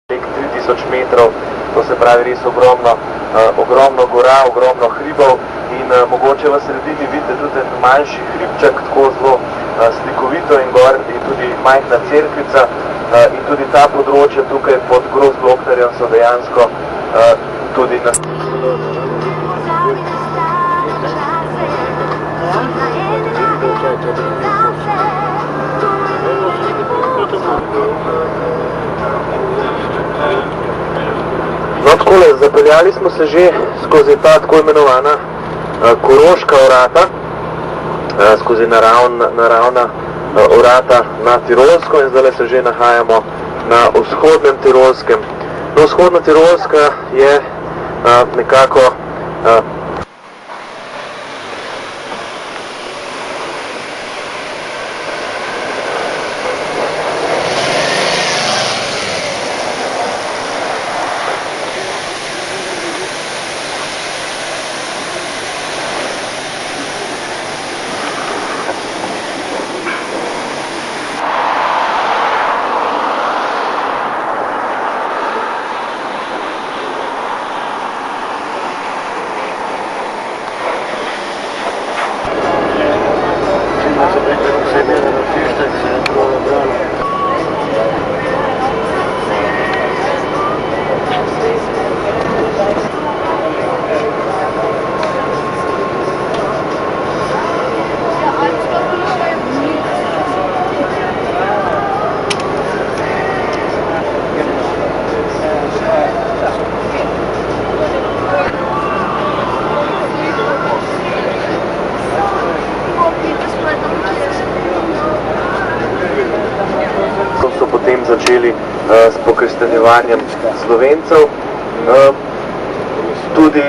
3000 metrov, to se pravi res ogromno gora, ogromno hribov in mogoče v sredini vidite tudi en manjši hribček, tako zelo slikovito in gor je tudi majhna cerkvica in tudi ta področja tukaj pod Großglocknerjem so dejansko tudi na... No, takole, zapeljali smo se že skozi ta tako imenovana Koroška vrata, skozi naravna vrata na Tirolsko in zdaj se že nahajamo na vzhodnem Tirolskem. No, vzhodna Tirolska je nekako potem začeli s pokrstanjevanjem Slovencev. Tudi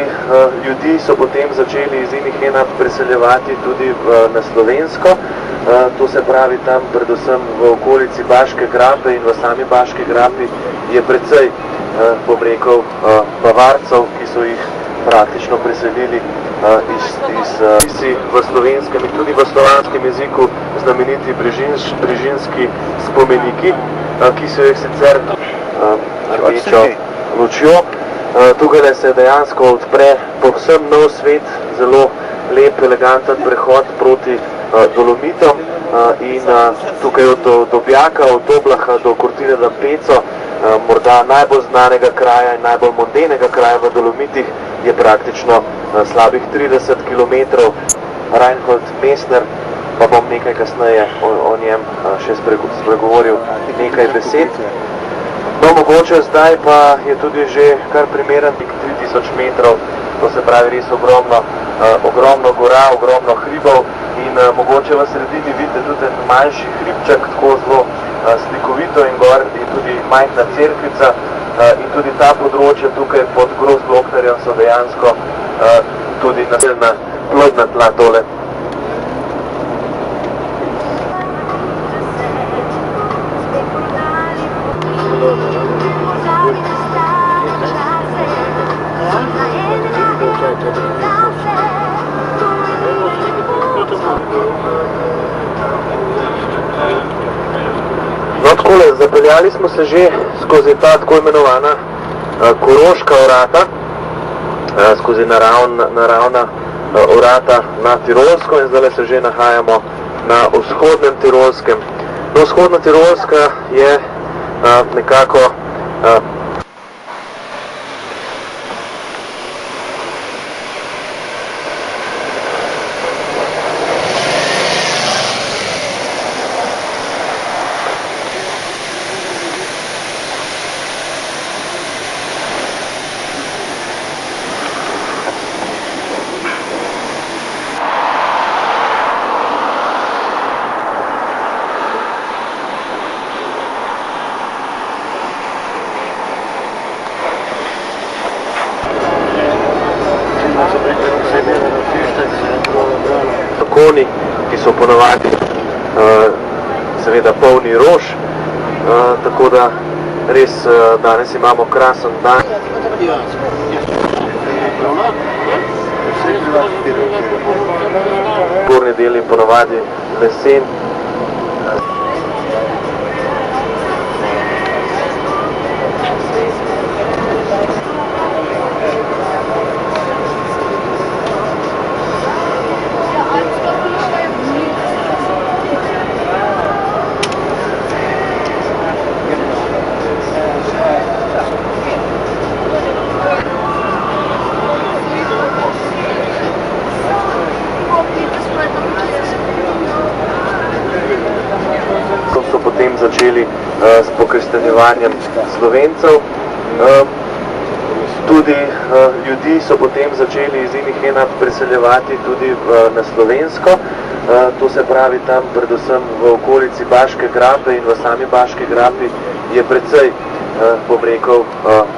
ljudi so potem začeli iz inih enat preseljevati tudi na Slovensko. To se pravi tam predvsem v okolici Baške grape in v sami Baški grapi je precej, bom rekel, Bavarcev, ki so jih praktično preselili v slovenskem in tudi v slovanskem jeziku znameniti brižinski spomeniki, ki so jih sicer rdečo lučjo. Tukaj se dejansko odpre povsem nov svet, zelo lep, eleganten prehod proti Dolomitom in tukaj od Dobjaka, od Doblaha do Cortina d'Ampezzo, morda najbolj znanega kraja in najbolj mondenega kraja v Dolomitih, je praktično slabih 30 km. Reinhold Messner, pa bom nekaj kasneje o njem še spregovoril nekaj besed. No, mogoče zdaj pa je tudi že kar primeren 3000 metrov, to se pravi res ogromno gora, ogromno hribov in mogoče v sredini vidite tudi en manjši hribček, tako zelo slikovito in gor je tudi majhna cerkvica in tudi ta področja tukaj pod Großglocknerjem so dejansko tudi naseljena plodna tla tole. No, takole, zapeljali smo se že skozi ta tako imenovana Koroška vrata, skozi naravna vrata na Tirolsko in zdaj se že nahajamo na vzhodnem Tirolskem. No, vzhodna Tirolska je nekako zakoni, ki so ponavadi seveda polni rož, tako da res danes imamo krasen dan. Gornji del je ponavadi lesen. ukristjanjevanjem Slovencev. Tudi ljudi so potem začeli iz inih enat preseljevati tudi na slovensko. To se pravi tam predvsem v okolici Baške grape in v sami Baški grapi je precej, bom rekel,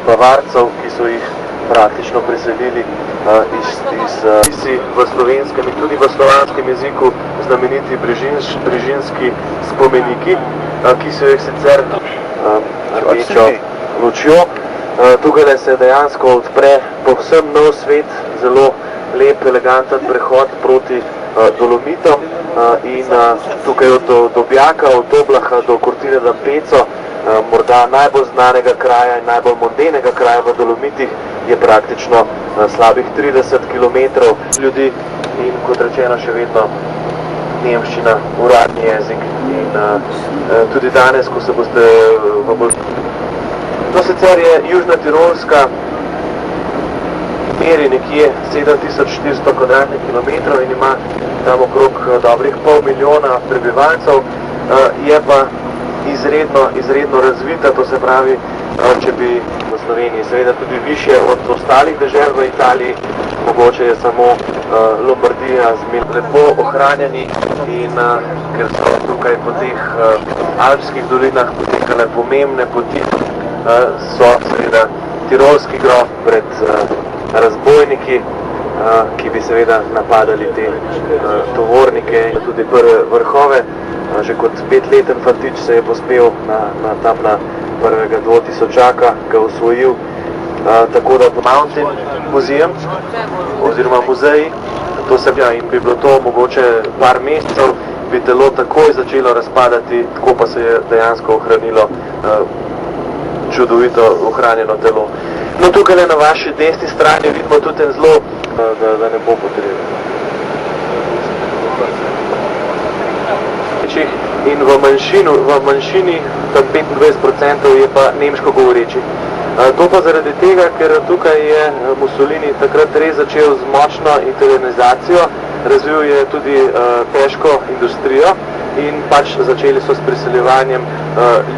Bavarcev, ki so jih praktično preselili v slovenskem in tudi v slovanskem jeziku znameniti brežinski spomeniki, ki so jih sicer rdečo lučjo. Tukaj se dejansko odpre povsem nov svet, zelo lep, eleganten prehod proti Dolomitom in tukaj od Dobjaka, od Doblaha do Cortina d'Ampezzo, morda najbolj znanega kraja in najbolj mondenega kraja v Dolomitih, je praktično slabih 30 km ljudi in kot rečeno še vedno nemščina uradni jezik in tudi danes, ko se boste To sicer je Južna Tirolska, meri nekje 7400 kvadratnih kilometrov in ima tam okrog dobrih pol milijona prebivalcev, je pa izredno razvita, to se pravi, če bi v Sloveniji seveda tudi više od ostalih dežel v Italiji, mogoče je samo Lombardija lepo ohranjeni in ker so tukaj po teh alpskih dolinah potekale pomembne poti, so seveda tirolski grof pred razbojniki, ki bi seveda napadali te tovornike in tudi prve vrhove. Že kot 5-leten fantič se je pospel tam na prvega 2000-čaka, ga osvojil. Tako da Mountain Museum oziroma muzeji, to se in bi bilo to mogoče par mesecev, bi telo takoj začelo razpadati, tako pa se je dejansko ohranilo čudovito ohranjeno telo. No, tukaj na vaši desni strani vidimo tudi en zelo, da ne bo potrebno. In v manjšini, tam 25% je pa nemško govoreči. To pa zaradi tega, ker tukaj je Mussolini takrat res začel z močno italianizacijo, razvil je tudi težko industrijo in pač začeli so s priseljevanjem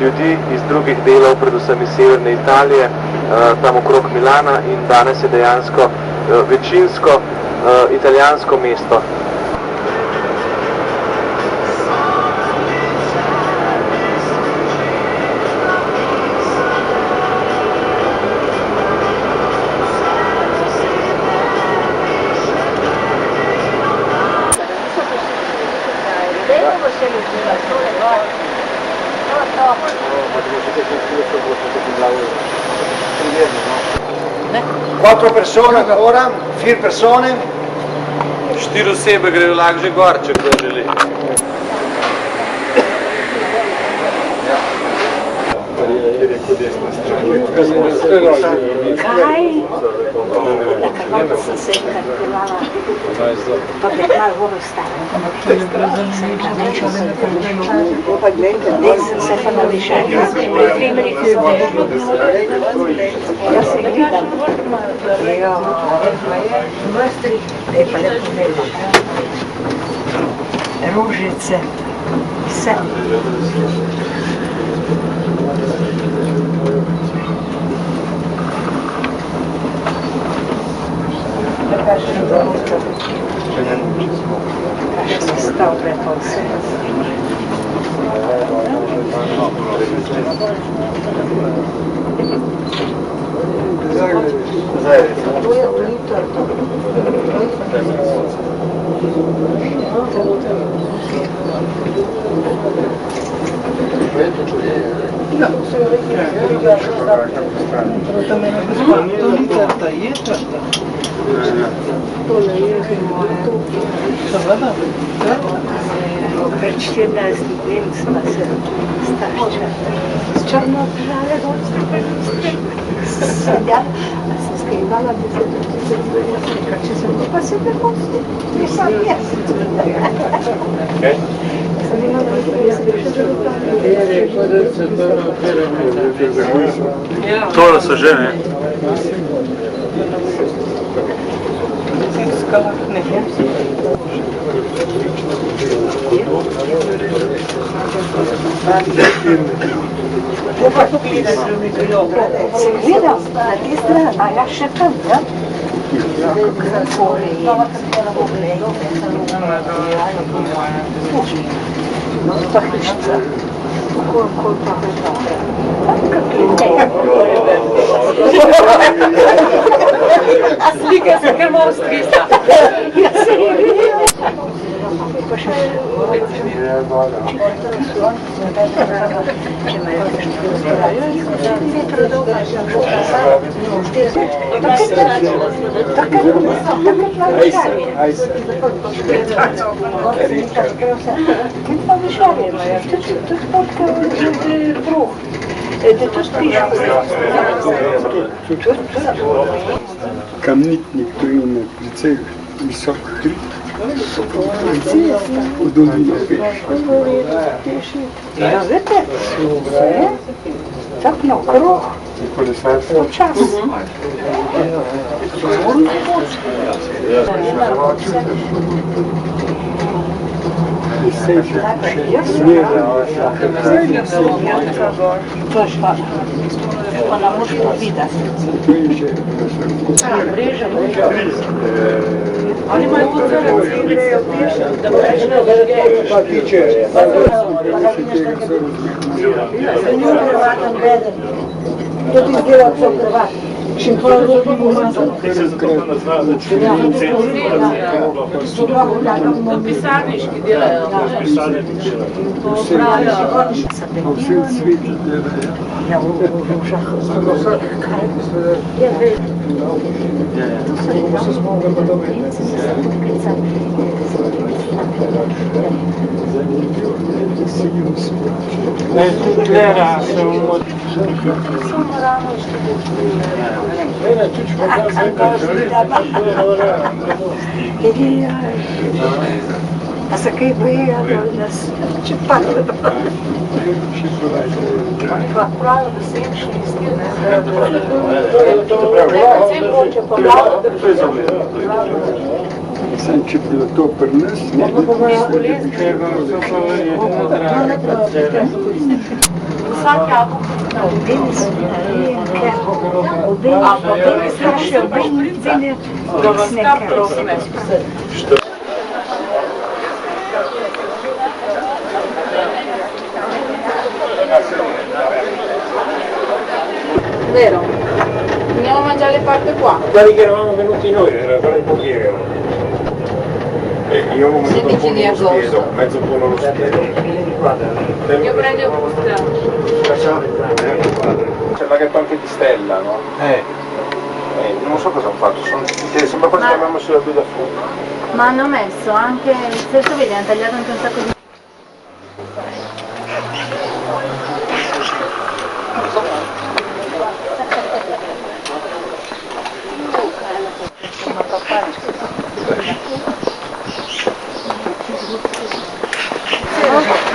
ljudi iz drugih delov, predvsem iz severne Italije, tam okrog Milana in danes je dejansko večinsko italijansko mesto. Quattro persone ancora? 4 persone? 4 osebe grejo lahko že gor, če kdo želi. Kaj? Tako sem se kartelala, pa bi malo vodo stavila. Pa gledajte, nek sem se pa nališala. Pred 3 leti smo jaz se gledam. Je pa lepo vedno. Rožice, vse. Kakšne stavbe pa vse. To je liter. Pred 14 dnem sva se starča s črno države sedjala, sem skrivala 10 dni, če sem pa se tako nisam jaz. Sem imala Tole so že, ne? Se gledam na te strani, a ja še tam, ja? Pa hišca, koliko pa hrata. A slike se kar malo strisa. Ja se ne vidim. Pa še Kamnitnik, to je precej visok hrib, v dolini peš. Ja, vidite, vse, tako na okrog, počas. Pa nam moš povedati. Oni imajo tu celo grejo peš, da prejšnjo Pa tiče, To bi izdelal cel privat. Še pa robi umazano. pisarniški delajo. Po vsem svetu gledajo. Ja, v Rožah. A se kaj bojejo, da če padlo. Pa pravijo, da se jim šli s tem. Sem, če bi bilo to pri nas, Vsak jabolk. Obeni sneke, obeni strašijo, obeni cene sneke. Vero? Andiamo a mangiare le parte qua. Quelli che eravamo venuti noi, era quelli pochi erano. Io ho mangiato un po' lo spiedo, mezzo pollo lo spiedo. Io prendo il gusto. C'è la gatto anche di stella, no? Non so cosa hanno fatto, sembra quasi che abbiamo messo la guida fuori. Ma hanno messo anche, se tu vedi, hanno tagliato anche un sacco di...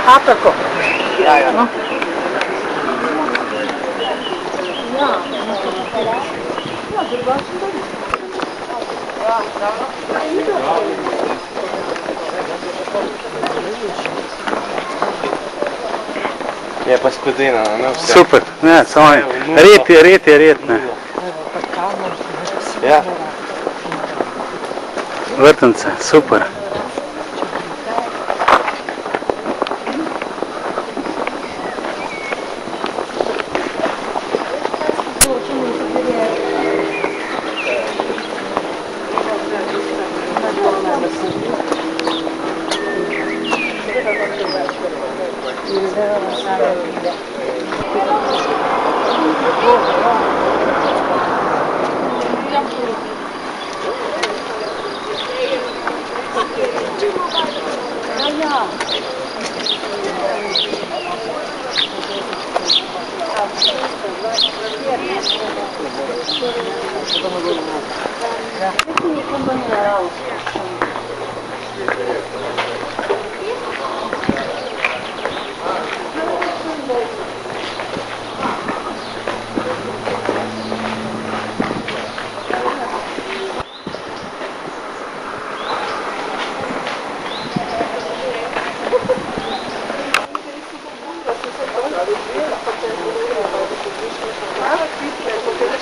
A tako. No. Je pa skodina, ne vse. Super, ne, samo red je, ne. Ja. Vrtnice, super.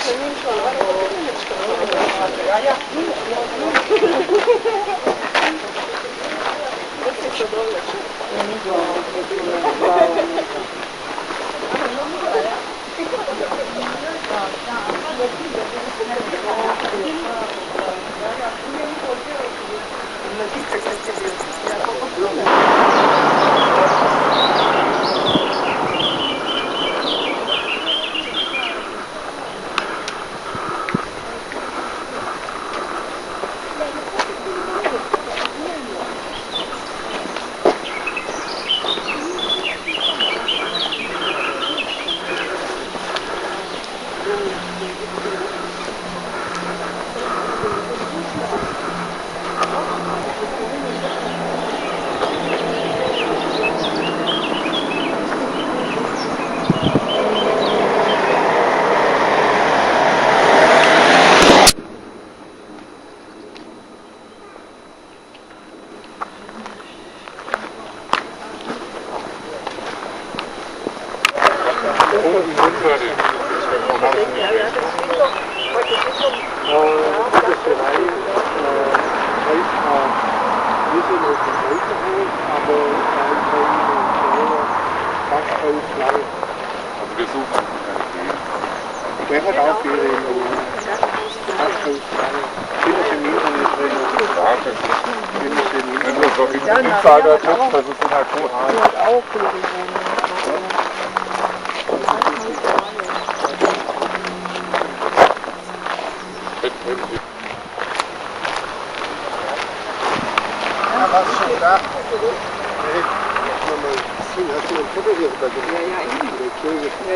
Ja,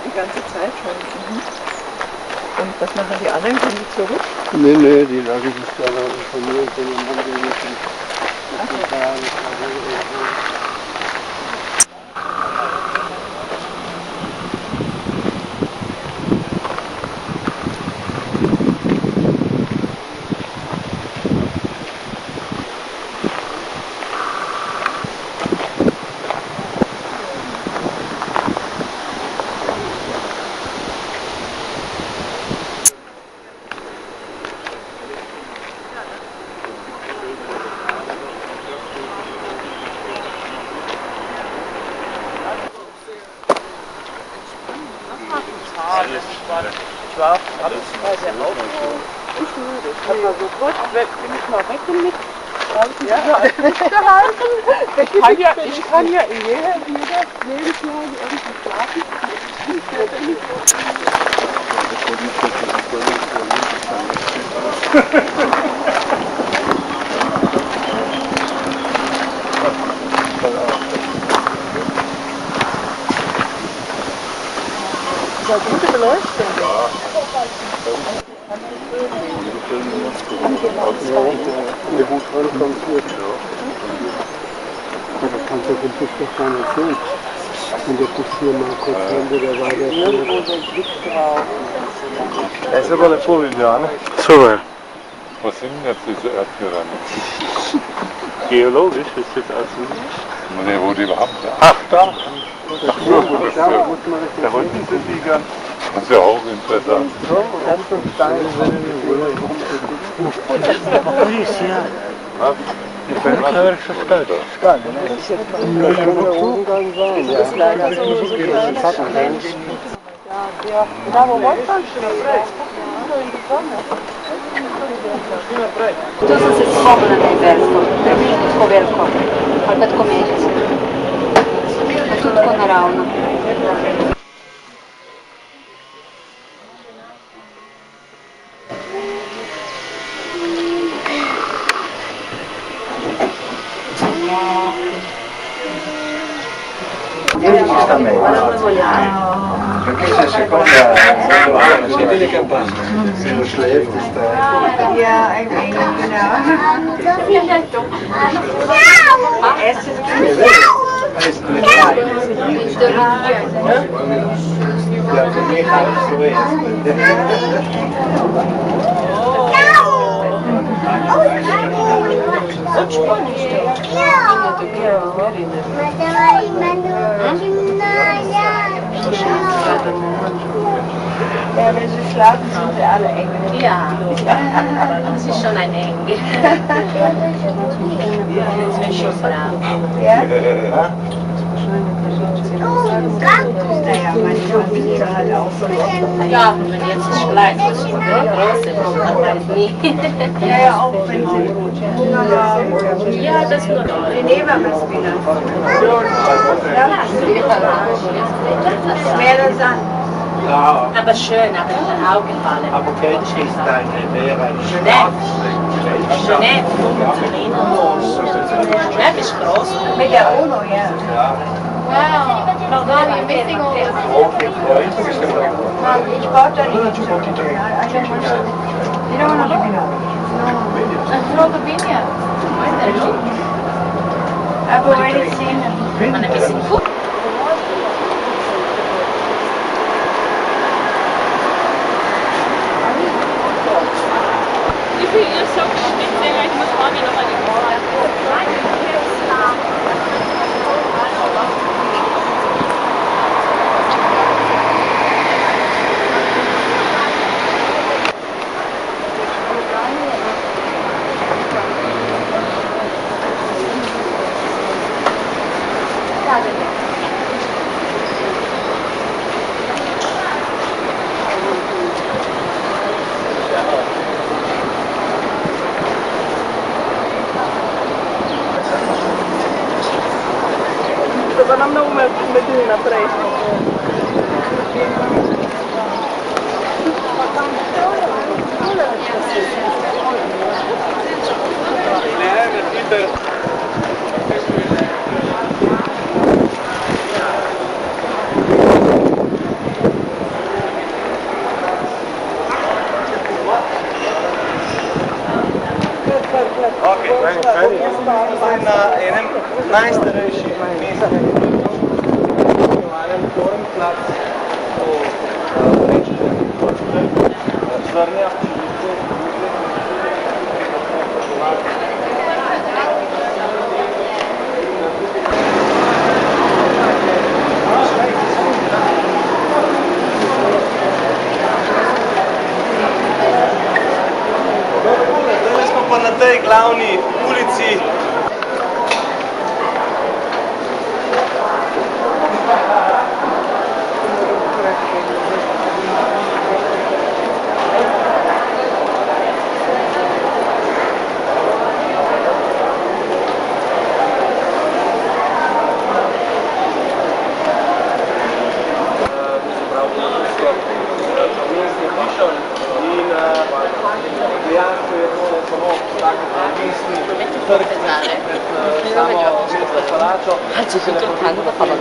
die ganze Zeit schon. Und was machen die anderen? Kommen die zurück? Nee, die lagen sich da informiert, wenn man die nicht. Ich kann ja in jeder Lebenslage irgendwie schlafen. Das ist eine gute Beleuchtung. Ja, gut rankommst du. Ja, das kannst du wirklich doch gar nicht sehen. Und jetzt ist hier mal kurz Hände, der war der Irgendwo der Blick drauf. È sempre le Poligliane. Super. Was sind denn jetzt diese Erdpyramiden? Geologisch ist das also. Ne, wo die überhaupt sind? Ach, da. Da unten sind die ganz. Das ist ja auch interessant. Tu sam se slobodna na Ibersko, Prvišničko veliko, ali kad komedici. A tu tako naravno. Sta meglio. Perché se seconda si vede campana. Se lo schläft sta. Ja, ik weet het Ja, wenn sie schlafen, sind sie alle eng. Ja, das ist schon ein Eng. Das wäre schon brav. Ja? Naja, manchmal sind sie halt auch so. Ja, wenn jetzt ist klein, das ist eine große, man weiß nie. Ja, ja, auch wenn sie. Ja, das ist nur Die nehmen wir es wieder. Ja, mehr das an. aber schön, aber in den Augen gefallen. Aber kennst du deine Lehrer? Jeanette, Jeanette ist groß. Mit der UNO, ja. Wow, Nordani, missing all this. Ich brauche da nicht. You don't want to be now. Slovenia. I've already seen them. Man ein bisschen gucken. Ich bin ihr so geschnitten, ich muss morgen noch eine Pa nam ne umeti naprej. Na enem najstarejših mest, na enem Tornplatz, Zrnja, Zdaj smo pa na tej glavni ulici. Dejansko je to samo tako mestni trg pred samo mestno palačo. Če se to tanto pa da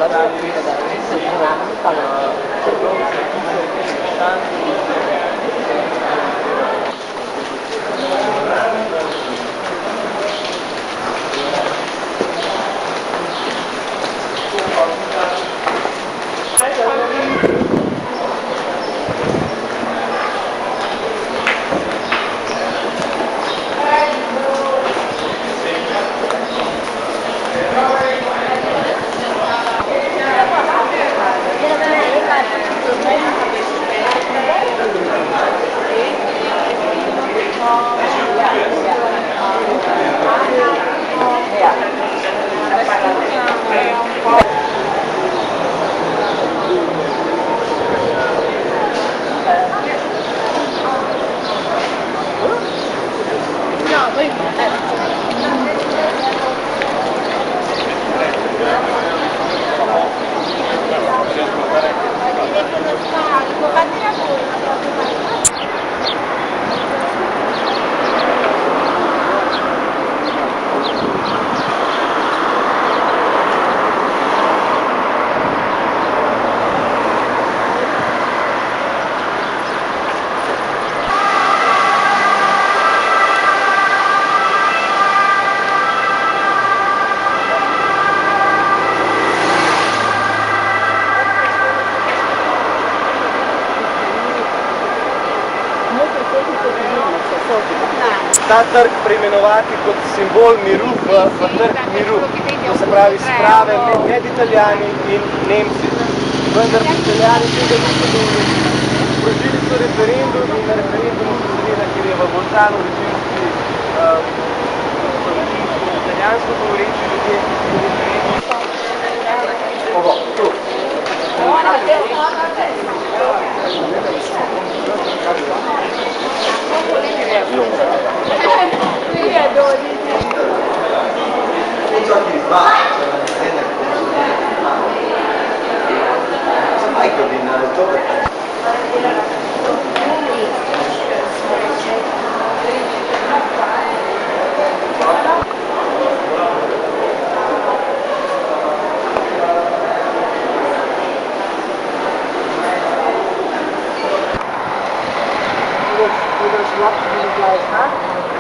ta trg preimenovati kot simbol miru v trg miru. To se pravi sprave med Italijani in Nemci. vendar pripeljali tega niso bili. Sprožili so referendum in na referendumu so seveda, ker je v Bolzanu večinski italijansko govoreči ljudje, ki so referendum. Ovo, tu. Wieder schlappen, wie gleich, ne?